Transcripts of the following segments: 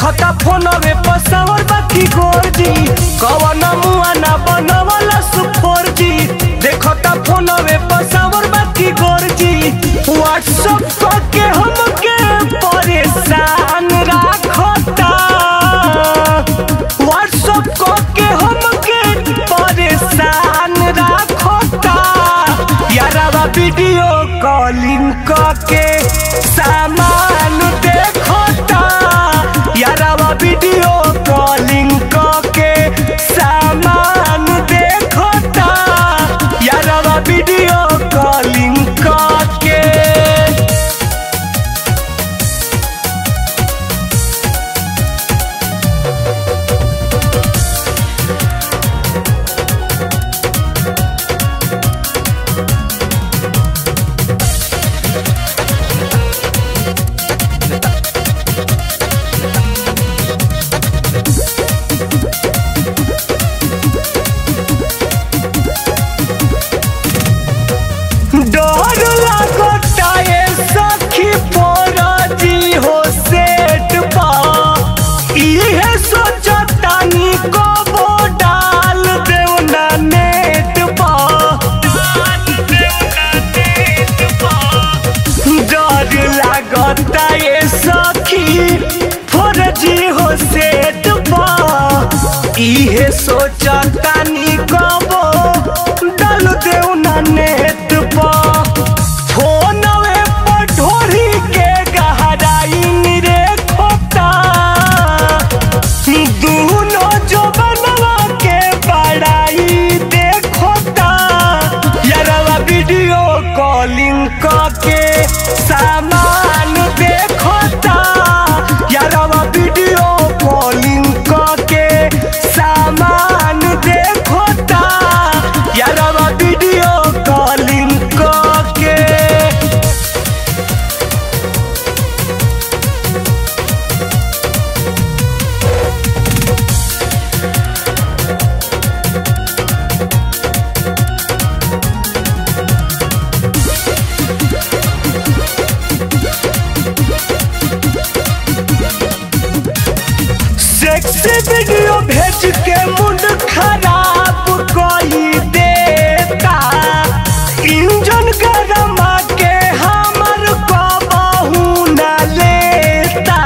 देखता फोनवे पसावर बाकी गोरजी कवन मुआ ना बनवला सुफोरजी देखता फोनवे पसावर बाकी गोरजी व्हाट्सएप के हमके परेशान राखता व्हाट्सएप के हमके परेशान राखता यारावा वीडियो कॉलिंग के सामान देखता यारावा वीडियो कॉलिंग के सामान देखता यारावा वीडियो कॉलिंग के डर लगता है सखी पोराजी हो सेट पा इहे सोचतानी कबो डाल देव ना नेट पा डर लगता है सखी पोराजी हो सेट पा इहे सोचतानी कबो डाल देव ना नेट फोनवे पर ढोरी के गहराई रे खोता दूनो जो बनवा के बड़ाई देखता यारवा वीडियो कॉलिंग के सामान देखता यारवा वीडियो कॉलिंग के सामान देखता यारवा वीडियो कॉलिंग के सेक्सी वीडियो भेज के मूड खराब कोई देता इंजन गरमा के हमर कबहू न लेता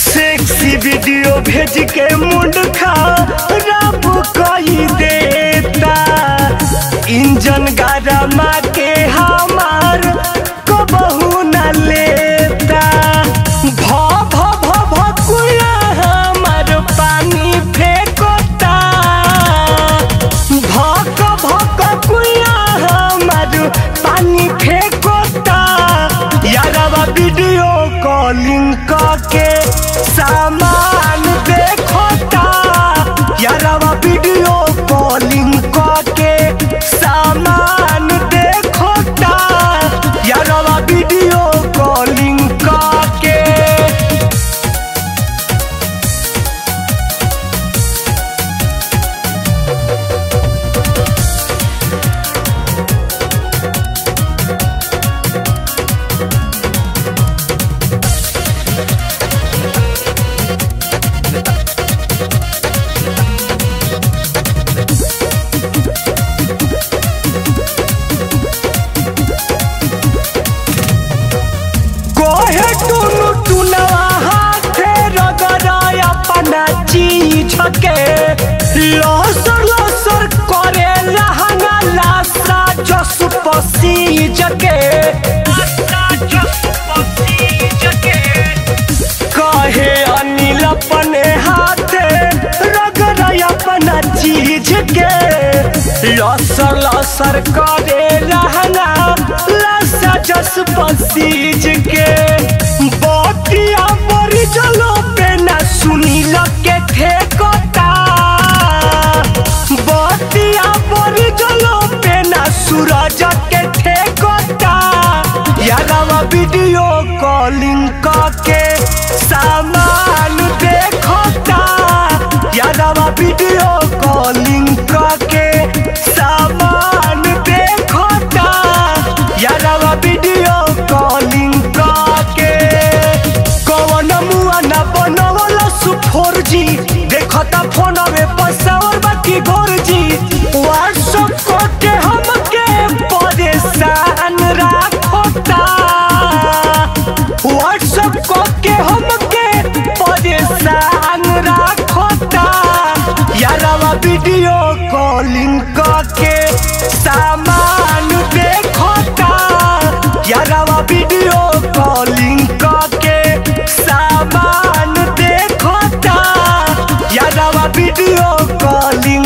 सेक्सी वीडियो भेज के मूड खराब कोई देता इंजन गरमा के हमर कबहू न लेता पानी फेंकता भक भक कुया हमर पानी फेंकता यारवा वीडियो कॉलिंग के सामान देखता यारवा वीडियो कॉलिंग के सामान देखता यारवा वीडियो कॉलिंग के चीज के लसर लसर करे लहंगा लासा जस पसीज के कहे अनिल अपने हाथे रगड़ा अपना चीज के लसर लसर करे लहंगा लासा जस पसीज के बतिया मरी जलो पे ना सुनी लगे ठेकता बतिया मरी जलो पे ना सूरज के ठेकता यारवा वीडियो कॉलिंग के सामान देखता यारवा वीडियो कॉलिंग के सामान देखता यारवा वीडियो कॉलिंग का वीडियो कॉलिंग करके सामान देखता, यारवा वीडियो कॉलिंग करके सामान देखता, यारवा वीडियो कॉलिंग